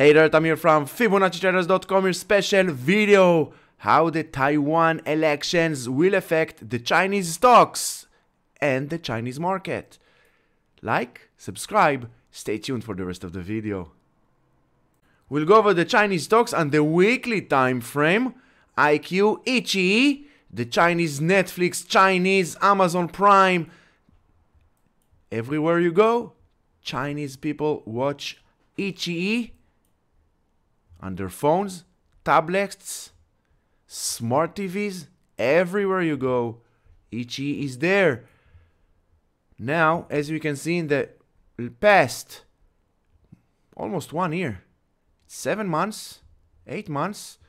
Hey there, Tamir from Fibonacci-Traders.com, your special video, how the Taiwan elections will affect the Chinese stocks and the Chinese market. Like, subscribe, stay tuned for the rest of the video. We'll go over the Chinese stocks on the weekly time frame, IQ, iQIYI, the Chinese Netflix, Chinese Amazon Prime. Everywhere you go, Chinese people watch iQIYI on their phones, tablets, smart TVs. Everywhere you go, iQIYI is there. Now, as you can see in the past almost 1 year, 7 months, 8 months,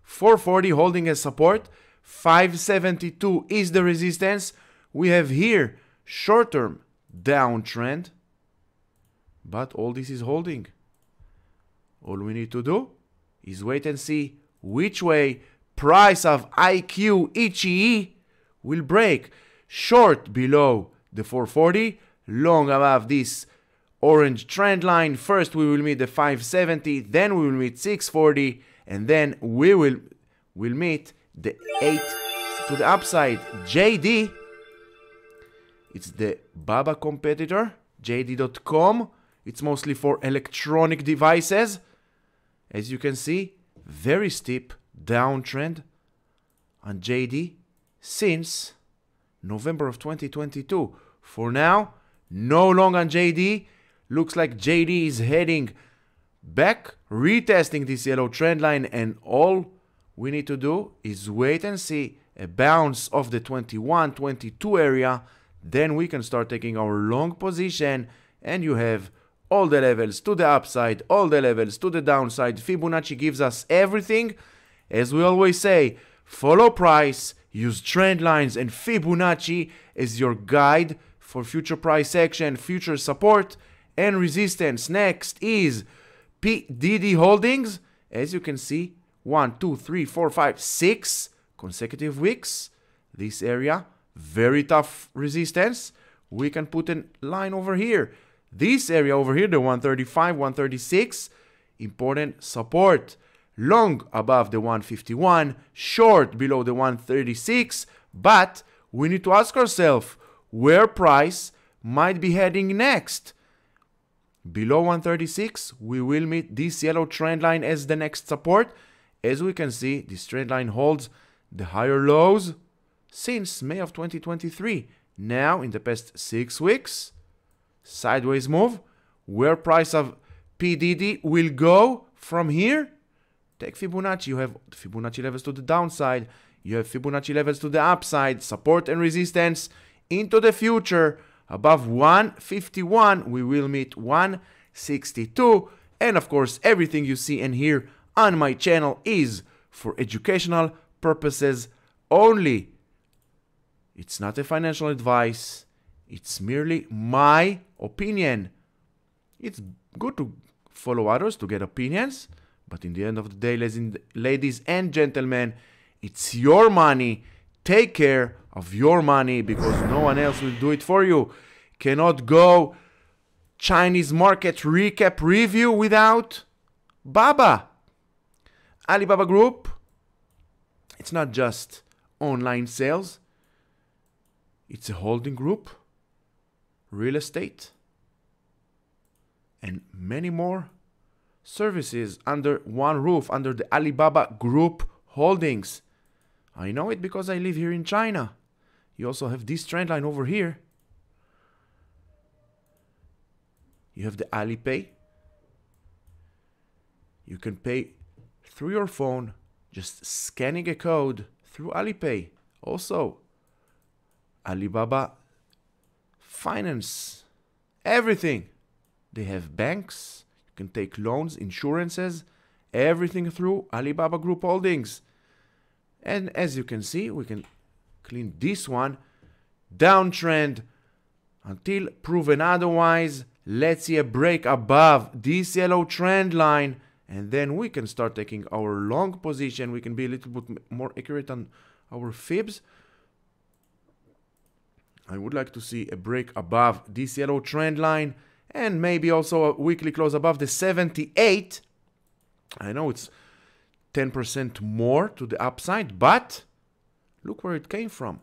440 holding as support, 572 is the resistance. We have here short-term downtrend, but all this is holding. All we need to do is wait and see which way price of IQ iQIYI will break. Short below the 440, long above this orange trend line. First we will meet the 570, then we will meet 640, and then we will meet the 8 to the upside. JD, it's the Baba competitor, JD.com. It's mostly for electronic devices. As you can see, very steep downtrend on JD since November of 2022. For now, no long on JD. Looks like JD is heading back, retesting this yellow trend line, and all we need to do is wait and see a bounce of the 21, 22 area. Then we can start taking our long position, and you have all the levels to the upside, all the levels to the downside. Fibonacci gives us everything. As we always say, follow price, use trend lines and Fibonacci as your guide for future price action, future support and resistance. Next is PDD holdings. As you can see, 1, 2, 3, 4, 5, 6 consecutive weeks. This area, very tough resistance. We can put a line over here. This area over here, the 135, 136, important support. Long above the 151, short below the 136, but we need to ask ourselves where price might be heading next. Below 136, we will meet this yellow trend line as the next support. As we can see, this trend line holds the higher lows since May of 2023. Now, in the past 6 weeks, sideways move. Where price of PDD will go from here? Take Fibonacci. You have Fibonacci levels to the downside. You have Fibonacci levels to the upside. Support and resistance into the future. Above 151, we will meet 162. And of course, everything you see and hear on my channel is for educational purposes only. It's not a financial advice. It's merely my opinion. It's good to follow others to get opinions, but in the end of the day, ladies and gentlemen, it's your money. Take care of your money because no one else will do it for you. Cannot go Chinese market recap review without Baba. Alibaba Group, it's not just online sales. It's a holding group, real estate, and many more services under one roof, under the Alibaba Group holdings. I know it because I live here in China. You also have this trend line over here. You have the Alipay. You can pay through your phone, just scanning a code through Alipay. Also, Alibaba Finance, everything. They have banks, you can take loans, insurances, everything through Alibaba Group Holdings. And as you can see, we can clean this one. Downtrend until proven otherwise. Let's see a break above this yellow trend line. And then we can start taking our long position. We can be a little bit more accurate on our fibs. I would like to see a break above this yellow trend line and maybe also a weekly close above the 78. I know it's 10% more to the upside, but look where it came from.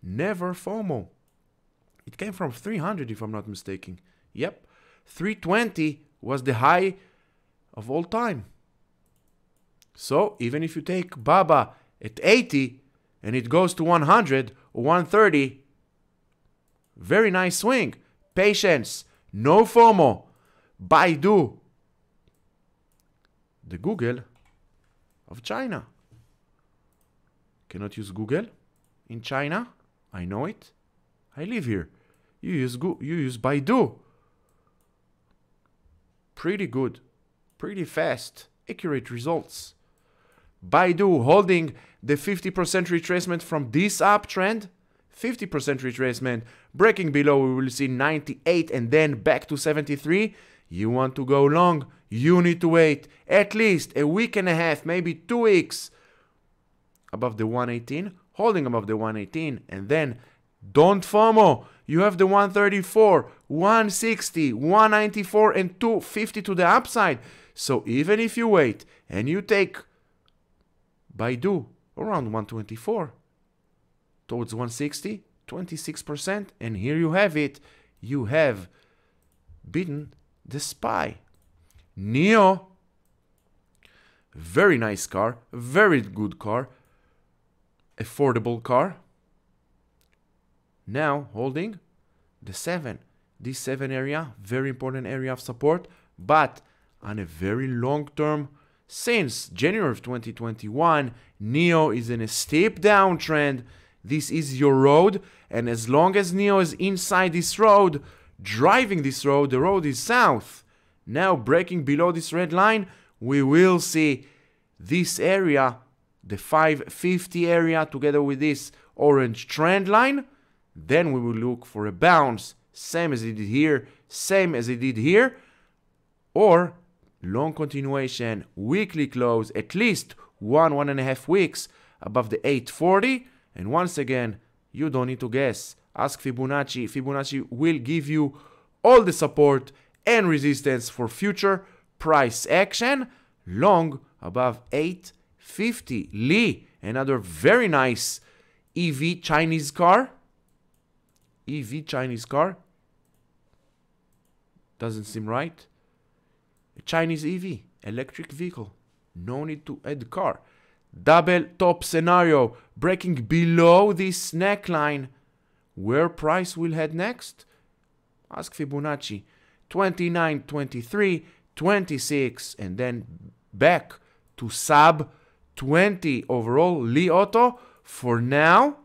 Never FOMO. It came from 300 if I'm not mistaken. Yep, 320 was the high of all time. So even if you take BABA at 80 and it goes to 100 or 130, very nice swing. Patience, no FOMO. Baidu, the Google of China. Cannot use Google in China. I know it. I live here. You use Baidu. Pretty good, pretty fast, accurate results. Baidu holding the 50% retracement from this uptrend. 50% retracement. Breaking below, we will see 98 and then back to 73. You want to go long, you need to wait at least a week and a half, maybe 2 weeks above the 118, holding above the 118, and then don't FOMO. You have the 134, 160, 194, and 250 to the upside. So even if you wait and you take Baidu around 124 towards 160, 26%, and here you have it. You have beaten the SPY. NIO, very nice car, very good car, affordable car. Now holding the 7. This 7 area, very important area of support, but on a very long term, since January of 2021, NIO is in a steep downtrend. This is your road, and as long as NIO is inside this road, driving this road, the road is south. Now breaking below this red line, we will see this area, the 550 area, together with this orange trend line. Then we will look for a bounce, same as it did here, same as it did here, or long continuation, weekly close, at least 1.5 weeks above the 840. And once again, you don't need to guess. Ask Fibonacci. Fibonacci will give you all the support and resistance for future price action. Long above 850. Li, another very nice EV Chinese car. EV Chinese car. Doesn't seem right. A Chinese EV, electric vehicle. No need to add car. Double top scenario, breaking below this neckline. Where price will head next? Ask Fibonacci. 29, 23, 26, and then back to sub 20 overall. Li Auto, for now,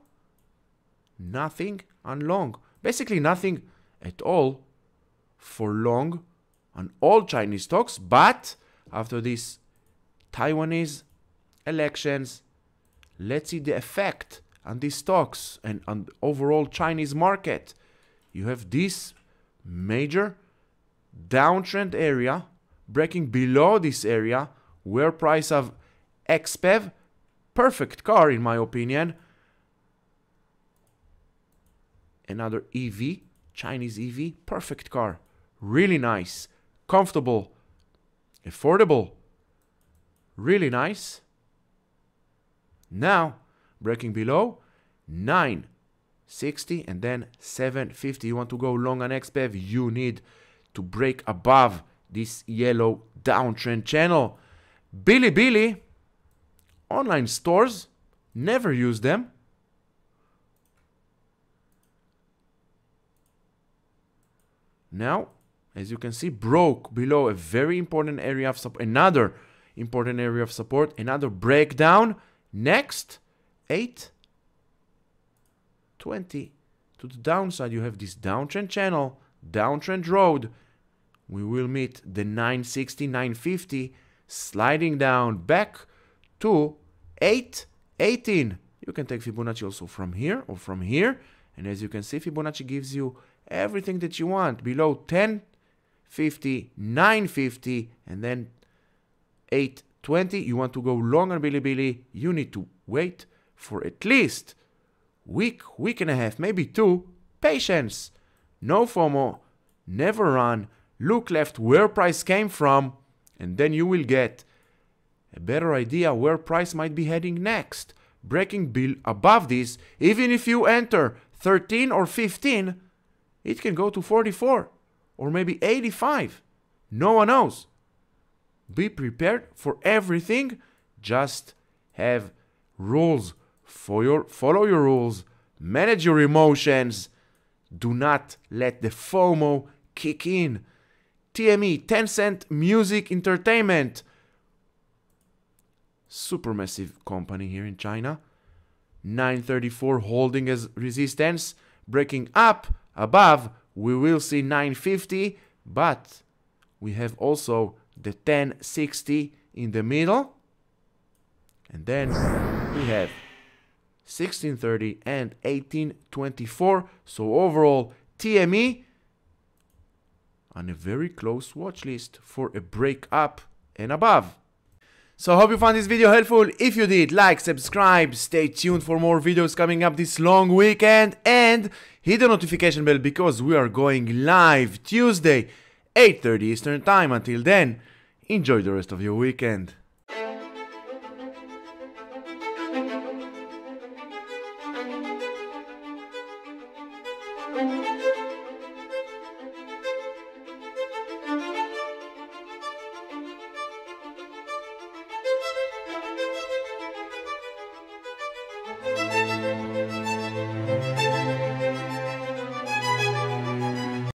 nothing on long. Basically nothing at all for long on all Chinese stocks, but after these Taiwanese elections, let's see the effect on these stocks and on the overall Chinese market. You have this major downtrend area breaking below this area where price of XPEV, perfect car in my opinion. Another EV, Chinese EV, perfect car, really nice, comfortable, affordable, really nice. Now breaking below 960 and then 750. You want to go long on XPEV, you need to break above this yellow downtrend channel. Bilibili, online stores, never use them. Now, as you can see, broke below a very important area of support, another important area of support, another breakdown. Next, 820 to the downside. You have this downtrend channel, downtrend road. We will meet the 960, 950, sliding down back to 818. You can take Fibonacci also from here or from here. And as you can see, Fibonacci gives you everything that you want. Below 1050, 950, and then 820. You want to go long on Bilibili, you need to wait for at least week and a half, maybe 2. Patience. No FOMO. Never run. Look left where price came from, and then you will get a better idea where price might be heading next. Breaking above this, even if you enter 13 or 15, it can go to 44 or maybe 85. No one knows. Be prepared for everything. Just have rules. Follow your rules. Manage your emotions. Do not let the FOMO kick in. TME, Tencent Music Entertainment. Supermassive company here in China. 934 holding as resistance. Breaking up above, we will see 950. But we have also the 1060 in the middle. And then we have 1630 and 1824. So overall, TME on a very close watch list for a break up and above. So I hope you found this video helpful. If you did, like, subscribe, stay tuned for more videos coming up this long weekend, and hit the notification bell because we are going live Tuesday, 8:30 Eastern Time. Until then, enjoy the rest of your weekend.